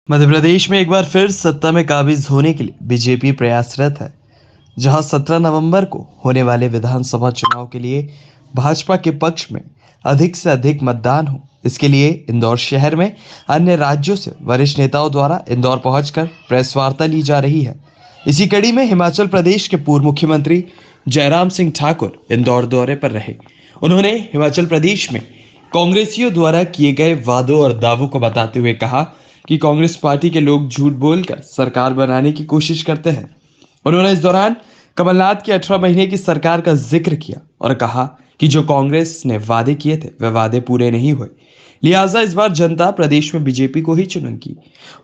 मध्य प्रदेश में एक बार फिर सत्ता में काबिज होने के लिए बीजेपी प्रयासरत है। जहां 17 नवंबर को होने वाले विधानसभा चुनाव के लिए भाजपा के पक्ष में अधिक से अधिक मतदान हो, इसके लिए इंदौर शहर में अन्य राज्यों से वरिष्ठ नेताओं द्वारा इंदौर पहुंचकर प्रेस वार्ता ली जा रही है। इसी कड़ी में हिमाचल प्रदेश के पूर्व मुख्यमंत्री जयराम सिंह ठाकुर इंदौर दौरे पर रहे। उन्होंने हिमाचल प्रदेश में कांग्रेसियों द्वारा किए गए वादों और दावों को बताते हुए कहा कि कांग्रेस पार्टी के लोग झूठ बोलकर सरकार बनाने की कोशिश करते हैं। उन्होंने इस दौरान कमलनाथ की 18 महीने की सरकार का जिक्र किया और कहा कि जो कांग्रेस ने वादे किए थे वे वादे पूरे नहीं हुए, लिहाजा इस बार जनता प्रदेश में बीजेपी को ही चुनेगी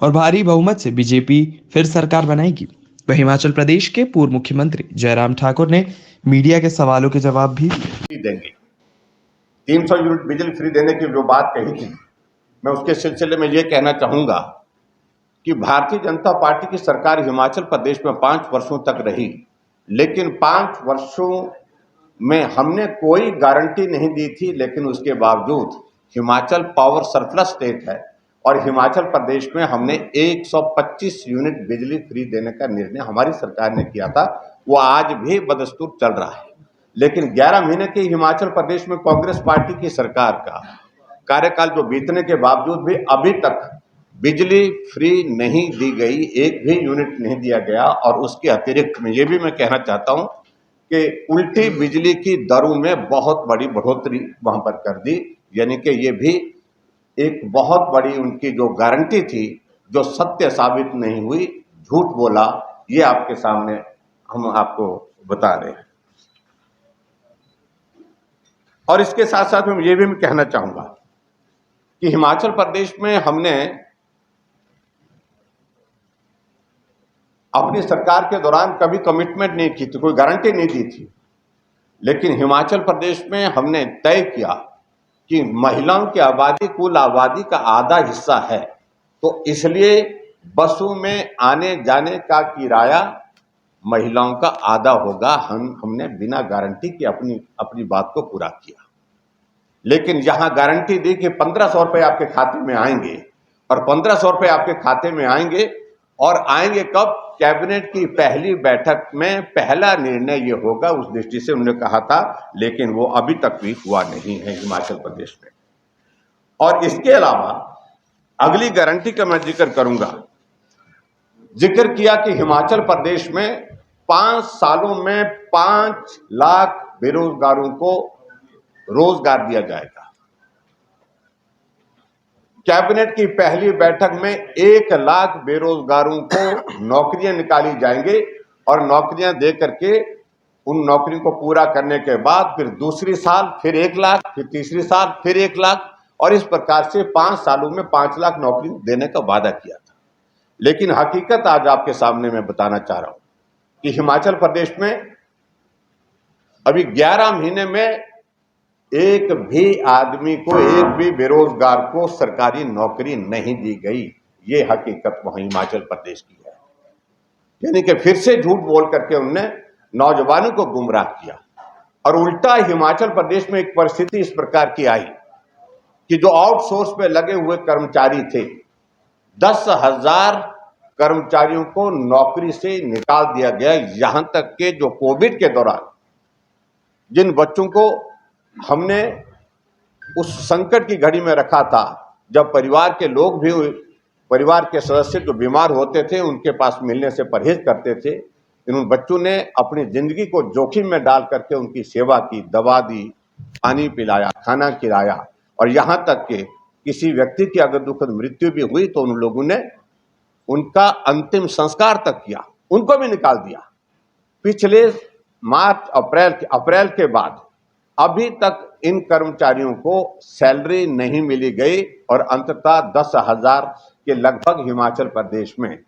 और भारी बहुमत से बीजेपी फिर सरकार बनाएगी। वह हिमाचल प्रदेश के पूर्व मुख्यमंत्री जयराम ठाकुर ने मीडिया के सवालों के जवाब भी दिए। देंगे 300 यूनिट बिजली फ्री देने की जो बात कही थी, मैं उसके सिलसिले में ये कहना चाहूंगा कि भारतीय जनता पार्टी की सरकार हिमाचल प्रदेश में 5 वर्षों तक रही, लेकिन 5 वर्षों में हमने कोई गारंटी नहीं दी थी। लेकिन उसके बावजूद हिमाचल पावर सरप्लस स्टेट है और हिमाचल प्रदेश में हमने 125 यूनिट बिजली फ्री देने का निर्णय हमारी सरकार ने किया था। वो आज भी बदस्तूर चल रहा है। लेकिन 11 महीने की हिमाचल प्रदेश में कांग्रेस पार्टी की सरकार का कार्यकाल जो बीतने के बावजूद भी अभी तक बिजली फ्री नहीं दी गई, एक भी यूनिट नहीं दिया गया। और उसके अतिरिक्त में ये भी मैं कहना चाहता हूं कि उल्टी बिजली की दरों में बहुत बड़ी बढ़ोतरी वहां पर कर दी, यानी कि ये भी एक बहुत बड़ी उनकी जो गारंटी थी जो सत्य साबित नहीं हुई, झूठ बोला। ये आपके सामने हम आपको बता रहे हैं। और इसके साथ साथ मैं ये भी कहना चाहूंगा कि हिमाचल प्रदेश में हमने अपनी सरकार के दौरान कभी कमिटमेंट नहीं की थी, कोई गारंटी नहीं दी थी। लेकिन हिमाचल प्रदेश में हमने तय किया कि महिलाओं की आबादी कुल आबादी का आधा हिस्सा है, तो इसलिए बसों में आने जाने का किराया महिलाओं का आधा होगा। हमने बिना गारंटी के अपनी बात को पूरा किया। लेकिन यहां गारंटी दी कि 1500 रुपए आपके खाते में आएंगे, और 1500 रुपए आपके खाते में आएंगे। और आएंगे कब? कैबिनेट की पहली बैठक में पहला निर्णय ये होगा, उस दृष्टि से उन्होंने कहा था। लेकिन वो अभी तक भी हुआ नहीं है हिमाचल प्रदेश में। और इसके अलावा अगली गारंटी का मैं जिक्र करूंगा। जिक्र किया कि हिमाचल प्रदेश में 5 सालों में 5 लाख बेरोजगारों को रोजगार दिया जाएगा। कैबिनेट की पहली बैठक में 1 लाख बेरोजगारों को नौकरियां निकाली जाएंगी, और नौकरियां दे करके उन नौकरियों को पूरा करने के बाद फिर दूसरी साल फिर 1 लाख, फिर तीसरी साल फिर 1 लाख, और इस प्रकार से 5 सालों में 5 लाख नौकरी देने का वादा किया था। लेकिन हकीकत आज आपके सामने मैं बताना चाह रहा हूं कि हिमाचल प्रदेश में अभी 11 महीने में एक भी आदमी को, एक भी बेरोजगार को सरकारी नौकरी नहीं दी गई। ये हकीकत वहां हिमाचल प्रदेश की है। यानी कि फिर से झूठ बोल करके उन्होंने नौजवानों को गुमराह किया। और उल्टा हिमाचल प्रदेश में एक परिस्थिति इस प्रकार की आई कि जो आउटसोर्स पे लगे हुए कर्मचारी थे, 10,000 कर्मचारियों को नौकरी से निकाल दिया गया। यहां तक के जो कोविड के दौरान जिन बच्चों को हमने उस संकट की घड़ी में रखा था, जब परिवार के लोग भी, परिवार के सदस्य जो बीमार होते थे उनके पास मिलने से परहेज करते थे, इन बच्चों ने अपनी जिंदगी को जोखिम में डाल करके उनकी सेवा की, दवा दी, पानी पिलाया, खाना खिलाया। और यहां तक कि किसी व्यक्ति की अगर दुखद मृत्यु भी हुई तो उन लोगों ने उनका अंतिम संस्कार तक किया, उनको भी निकाल दिया। पिछले मार्च अप्रैल के बाद अभी तक इन कर्मचारियों को सैलरी नहीं मिली गई, और अंततः 10,000 के लगभग हिमाचल प्रदेश में,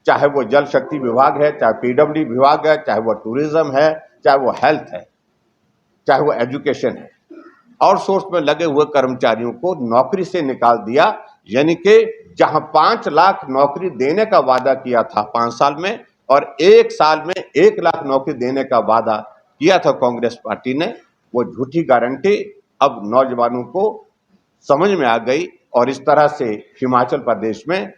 चाहे वो जल शक्ति विभाग है, चाहे पीडब्ल्यूडी विभाग है, चाहे वो टूरिज्म है, चाहे वो हेल्थ है, चाहे वो एजुकेशन है, आउटसोर्स में लगे हुए कर्मचारियों को नौकरी से निकाल दिया। यानी कि जहां 5 लाख नौकरी देने का वादा किया था 5 साल में, और 1 साल में 1 लाख नौकरी देने का वादा किया था कांग्रेस पार्टी ने, वो झूठी गारंटी अब नौजवानों को समझ में आ गई। और इस तरह से हिमाचल प्रदेश में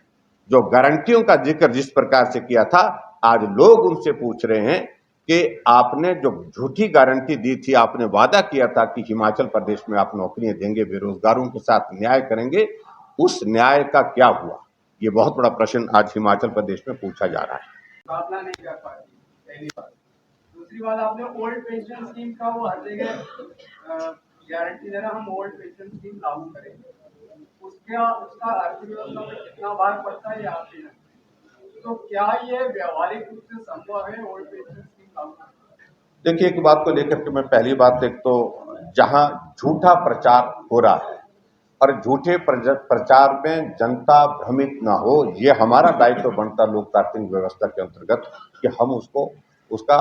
जो गारंटियों का जिक्र जिस प्रकार से किया था, आज लोग उनसे पूछ रहे हैं कि आपने जो झूठी गारंटी दी थी, आपने वादा किया था कि हिमाचल प्रदेश में आप नौकरियां देंगे, बेरोजगारों के साथ न्याय करेंगे, उस न्याय का क्या हुआ? ये बहुत बड़ा प्रश्न आज हिमाचल प्रदेश में पूछा जा रहा है। मुकाबला नहीं कर पाती, पहली बात। दूसरी बात, आपने ओल्ड पेंशन स्कीम का वो हर जगह गारंटी दे रहा हम ओल्ड पेंशन स्कीम लागू करेंगे, उसका अर्थव्यवस्था में कितना भार पड़ता है ये आप ही जानते हैं। तो क्या ये व्यवहारिक रूप से संभव है ओल्ड पेंशन स्कीम लागू करना? देखिए, एक बात को लेकर के मैं पहली बात, एक तो जहां झूठा प्रचार हो रहा है और झूठे प्रचार में जनता भ्रमित ना हो, ये हमारा दायित्व बनता लोकतांत्रिक व्यवस्था के अंतर्गत कि हम उसका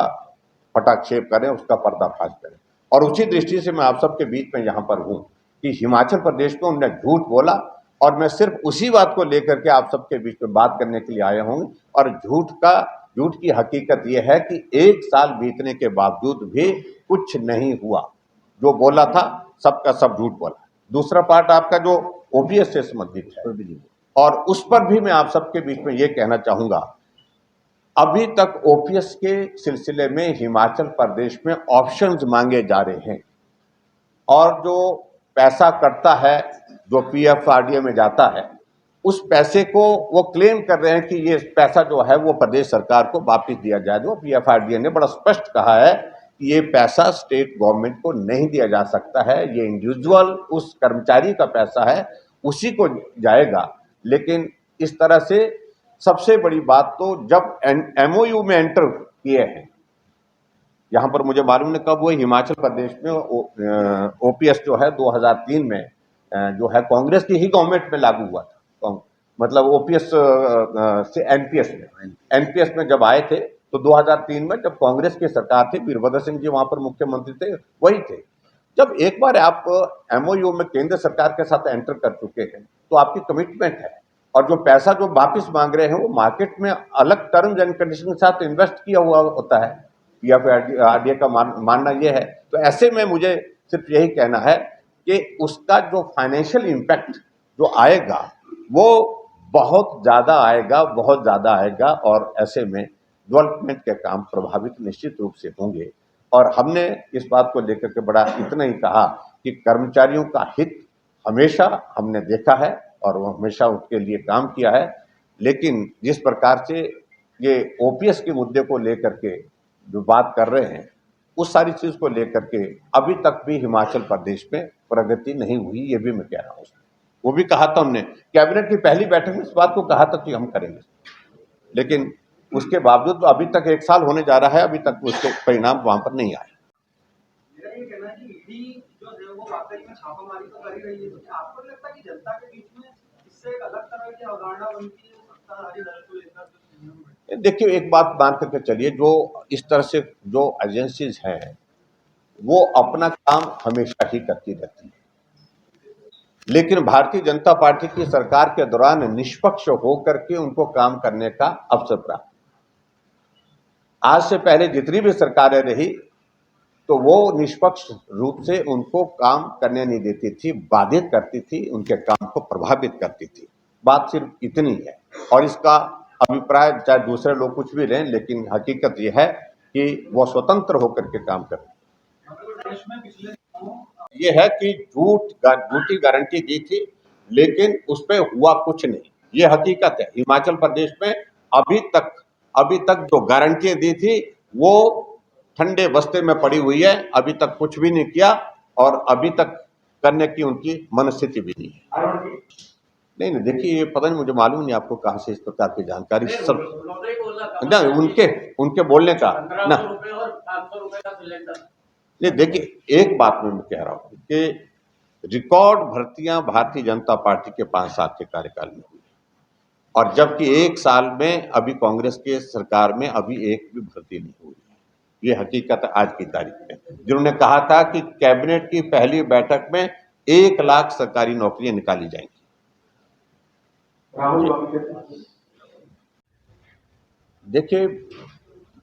पटाक्षेप करें, उसका पर्दाफाश करें। और उसी दृष्टि से मैं आप सबके बीच में यहाँ पर हूँ कि हिमाचल प्रदेश में उन्होंने झूठ बोला और मैं सिर्फ उसी बात को लेकर के आप सबके बीच में बात करने के लिए आया हूँ। और झूठ की हकीकत यह है कि 1 साल बीतने के बावजूद भी कुछ नहीं हुआ। जो बोला था सबका सब झूठ बोला। दूसरा पार्ट आपका जो ओपीएस से संबंधित है, और उस पर भी मैं आप सबके बीच में ये कहना चाहूंगा, अभी तक ओपीएस के सिलसिले में हिमाचल प्रदेश में ऑप्शंस मांगे जा रहे हैं और जो पैसा कटता है, जो पीएफआरडीए में जाता है, उस पैसे को वो क्लेम कर रहे हैं कि ये पैसा जो है वो प्रदेश सरकार को वापस दिया जाए। जो पीएफआरडीए ने बड़ा स्पष्ट कहा है कि ये पैसा स्टेट गवर्नमेंट को नहीं दिया जा सकता है, ये इंडिविजुअल उस कर्मचारी का पैसा है, उसी को जाएगा। लेकिन इस तरह से सबसे बड़ी बात तो जब एमओयू में एंटर किए हैं, यहाँ पर मुझे मालूम नहीं कब हुए, हिमाचल प्रदेश में ओपीएस जो है 2003 में जो है कांग्रेस की ही गवर्नमेंट में लागू हुआ था। मतलब ओपीएस से एनपीएस में जब आए थे तो 2003 में जब कांग्रेस की सरकार थी, वीरभद्र सिंह जी वहां पर मुख्यमंत्री थे, वही थे। जब एक बार आप एमओयू में केंद्र सरकार के साथ एंटर कर चुके हैं तो आपकी कमिटमेंट है, और जो पैसा जो वापिस मांग रहे हैं वो मार्केट में अलग टर्म्स एंड कंडीशन के साथ इन्वेस्ट किया हुआ होता है, या फिर आरडीए का मानना यह है। तो ऐसे में मुझे सिर्फ यही कहना है कि उसका जो फाइनेंशियल इम्पैक्ट जो आएगा वो बहुत ज़्यादा आएगा, और ऐसे में डेवलपमेंट के काम प्रभावित निश्चित रूप से होंगे। और हमने इस बात को लेकर के बड़ा इतना ही कहा कि कर्मचारियों का हित हमेशा हमने देखा है और वो हमेशा उसके लिए काम किया है, लेकिन जिस प्रकार से ये ओपीएस के मुद्दे को लेकर के जो बात कर रहे हैं, उस सारी चीज को लेकर के अभी तक भी हिमाचल प्रदेश में प्रगति नहीं हुई, ये भी मैं कह रहा हूँ। वो भी कहा था हमने, कैबिनेट की पहली बैठक में इस बात को कहा था कि हम करेंगे, लेकिन उसके बावजूद अभी तक 1 साल होने जा रहा है, अभी तक उसके परिणाम वहां पर नहीं आए। मेरा ये कहना है कि ईडी जो है वो वाकई में छापामारी तो कर ही रही है, तो आपको लगता है कि जनता के बीच में इससे एक अलग तरह की अवधारणा बनती है सत्ताधारी दल को लेकर? देखिए, एक बात मान करके चलिए, जो इस तरह से जो एजेंसीज हैं वो अपना काम हमेशा ही करती रहती है, लेकिन भारतीय जनता पार्टी की सरकार के दौरान निष्पक्ष होकर के उनको काम करने का अवसर प्राप्त। आज से पहले जितनी भी सरकारें रही तो वो निष्पक्ष रूप से उनको काम करने नहीं देती थी, बाधित करती थी, उनके काम को प्रभावित करती थी। बात सिर्फ इतनी है, और इसका अभिप्राय चाहे दूसरे लोग कुछ भी लें, लेकिन हकीकत यह है कि वो स्वतंत्र होकर के काम करते। ये है कि झूठी गारंटी दी थी, लेकिन उस पर हुआ कुछ नहीं, ये हकीकत है। हिमाचल प्रदेश में अभी तक जो गारंटियां दी थी वो ठंडे बस्ते में पड़ी हुई है, अभी तक कुछ भी नहीं किया और अभी तक करने की उनकी मनस्थिति भी नहीं है। नहीं, देखिए, ये पता नहीं, मुझे मालूम नहीं आपको कहां से इस प्रकार की जानकारी सब ना उनके बोलने का ना। नहीं, देखिए, एक बात मैं कह रहा हूं कि रिकॉर्ड भर्तियां भारतीय जनता पार्टी के 5 साल के कार्यकाल में हुई, और जबकि 1 साल में अभी कांग्रेस के सरकार में अभी एक भी भर्ती नहीं हुई है। ये हकीकत आज की तारीख में, जिन्होंने कहा था कि कैबिनेट की पहली बैठक में 1 लाख सरकारी नौकरियां निकाली जाएंगी। देखिए,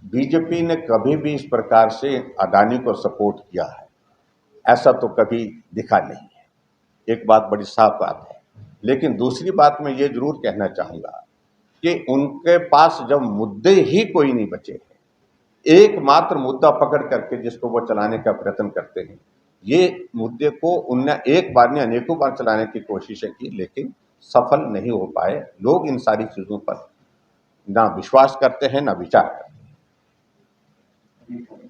बीजेपी ने कभी भी इस प्रकार से अडानी को सपोर्ट किया है ऐसा तो कभी दिखा नहीं है। एक बात बड़ी साफ बात है, लेकिन दूसरी बात मैं ये जरूर कहना चाहूँगा कि उनके पास जब मुद्दे ही कोई नहीं बचे, एकमात्र मुद्दा पकड़ करके जिसको वो चलाने का प्रयत्न करते हैं, ये मुद्दे को उनने एक बार नहीं अनेकों बार चलाने की कोशिशें की, लेकिन सफल नहीं हो पाए। लोग इन सारी चीजों पर ना विश्वास करते हैं, ना विचार करते हैं।